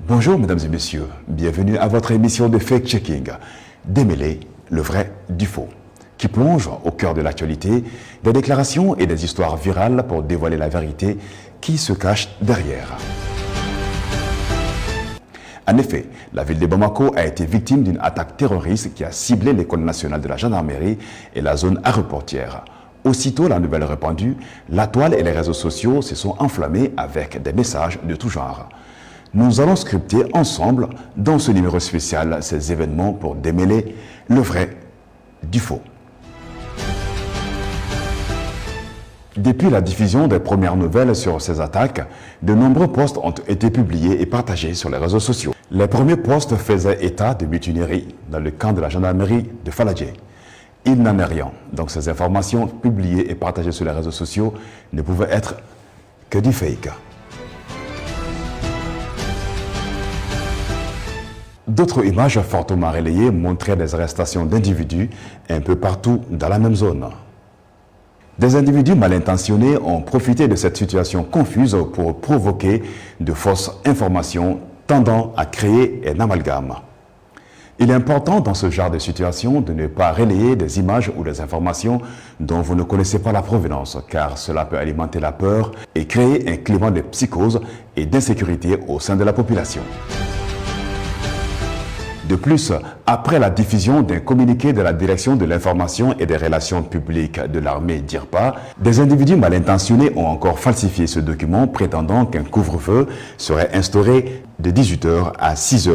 Bonjour mesdames et messieurs, bienvenue à votre émission de fact-checking, démêler le vrai du faux, qui plonge au cœur de l'actualité des déclarations et des histoires virales pour dévoiler la vérité qui se cache derrière. En effet, la ville de Bamako a été victime d'une attaque terroriste qui a ciblé l'école nationale de la gendarmerie et la zone aéroportière. Aussitôt la nouvelle répandue, la toile et les réseaux sociaux se sont enflammés avec des messages de tout genre. Nous allons scripter ensemble, dans ce numéro spécial, ces événements pour démêler le vrai du faux. Depuis la diffusion des premières nouvelles sur ces attaques, de nombreux posts ont été publiés et partagés sur les réseaux sociaux. Les premiers posts faisaient état de mutinerie dans le camp de la gendarmerie de Faladjé. Il n'en est rien, donc ces informations publiées et partagées sur les réseaux sociaux ne pouvaient être que du fake. D'autres images fortement relayées montraient des arrestations d'individus un peu partout dans la même zone. Des individus mal intentionnés ont profité de cette situation confuse pour provoquer de fausses informations tendant à créer un amalgame. Il est important dans ce genre de situation de ne pas relayer des images ou des informations dont vous ne connaissez pas la provenance, car cela peut alimenter la peur et créer un climat de psychose et d'insécurité au sein de la population. De plus, après la diffusion d'un communiqué de la Direction de l'information et des relations publiques de l'armée DIRPA, des individus mal intentionnés ont encore falsifié ce document prétendant qu'un couvre-feu serait instauré de 18h à 6h.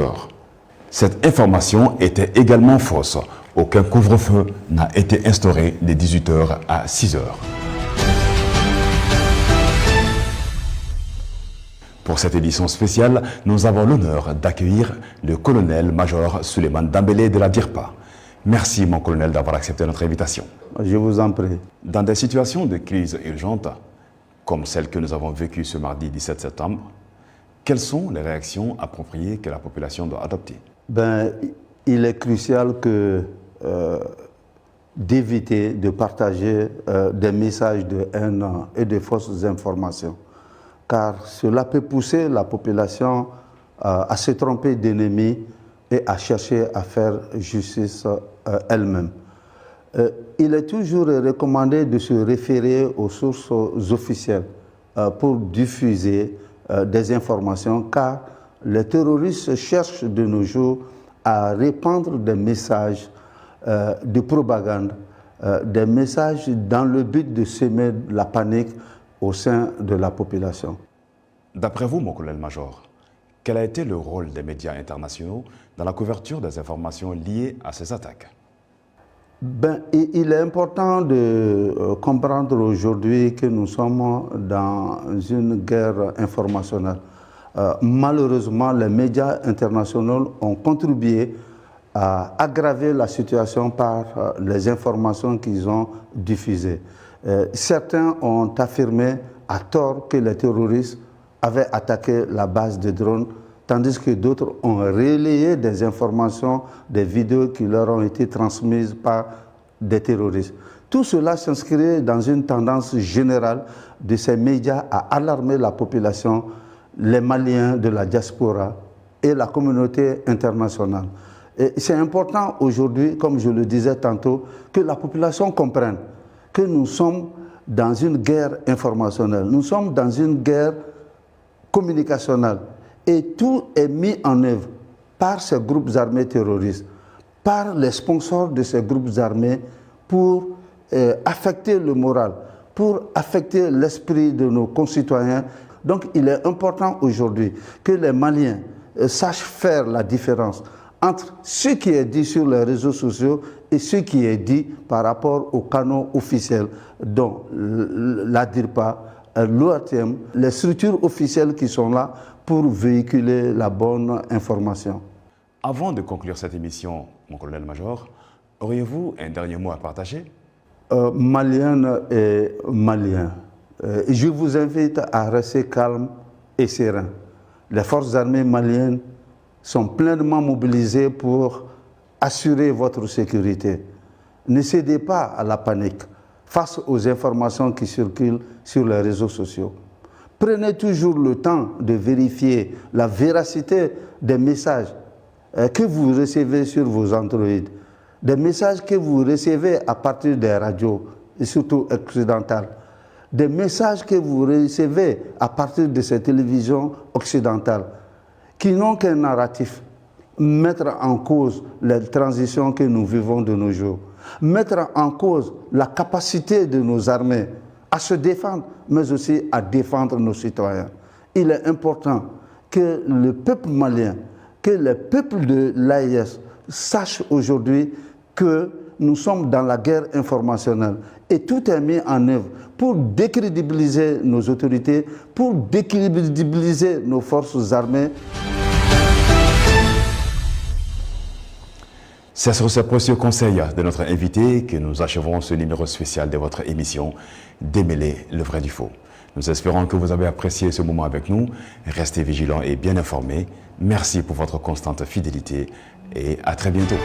Cette information était également fausse. Aucun couvre-feu n'a été instauré de 18h à 6h. Pour cette édition spéciale, nous avons l'honneur d'accueillir le colonel-major Suleiman Dambélé de la DIRPA. Merci mon colonel d'avoir accepté notre invitation. Je vous en prie. Dans des situations de crise urgente, comme celle que nous avons vécue ce mardi 17 septembre, quelles sont les réactions appropriées que la population doit adopter? Il est crucial d'éviter de partager des messages de haine et de fausses informations, car cela peut pousser la population à se tromper d'ennemis et à chercher à faire justice elle-même. Il est toujours recommandé de se référer aux sources officielles pour diffuser des informations, car les terroristes cherchent de nos jours à répandre des messages de propagande, des messages dans le but de semer la panique au sein de la population. D'après vous, mon colonel-major, quel a été le rôle des médias internationaux dans la couverture des informations liées à ces attaques? Il est important de comprendre aujourd'hui que nous sommes dans une guerre informationnelle. Malheureusement, les médias internationaux ont contribué à aggraver la situation par les informations qu'ils ont diffusées. Certains ont affirmé à tort que les terroristes avaient attaqué la base de drones, tandis que d'autres ont relayé des informations, des vidéos qui leur ont été transmises par des terroristes. Tout cela s'inscrit dans une tendance générale de ces médias à alarmer la population, les Maliens de la diaspora et la communauté internationale. C'est important aujourd'hui, comme je le disais tantôt, que la population comprenne que nous sommes dans une guerre informationnelle, nous sommes dans une guerre communicationnelle et tout est mis en œuvre par ces groupes armés terroristes, par les sponsors de ces groupes armés pour affecter le moral, pour affecter l'esprit de nos concitoyens. Donc il est important aujourd'hui que les Maliens sachent faire la différence entre ce qui est dit sur les réseaux sociaux et ce qui est dit par rapport aux canaux officiels, dont la DIRPA, l'OATM, les structures officielles qui sont là pour véhiculer la bonne information. Avant de conclure cette émission, mon colonel-major, auriez-vous un dernier mot à partager? Maliennes et Maliens, je vous invite à rester calme et serein. Les forces armées maliennes sont pleinement mobilisées pour assurer votre sécurité. Ne cédez pas à la panique face aux informations qui circulent sur les réseaux sociaux. Prenez toujours le temps de vérifier la véracité des messages que vous recevez sur vos Android, des messages que vous recevez à partir des radios, et surtout occidentales, des messages que vous recevez à partir de ces télévisions occidentales, qui n'ont qu'un narratif, mettre en cause les transitions que nous vivons de nos jours, mettre en cause la capacité de nos armées à se défendre, mais aussi à défendre nos citoyens. Il est important que le peuple malien, que le peuple de l'AES sache aujourd'hui que nous sommes dans la guerre informationnelle et tout est mis en œuvre pour décrédibiliser nos autorités, pour décrédibiliser nos forces armées. C'est sur ces précieux conseils de notre invité que nous achevons ce numéro spécial de votre émission Démêler le vrai du faux. Nous espérons que vous avez apprécié ce moment avec nous. Restez vigilants et bien informés. Merci pour votre constante fidélité et à très bientôt.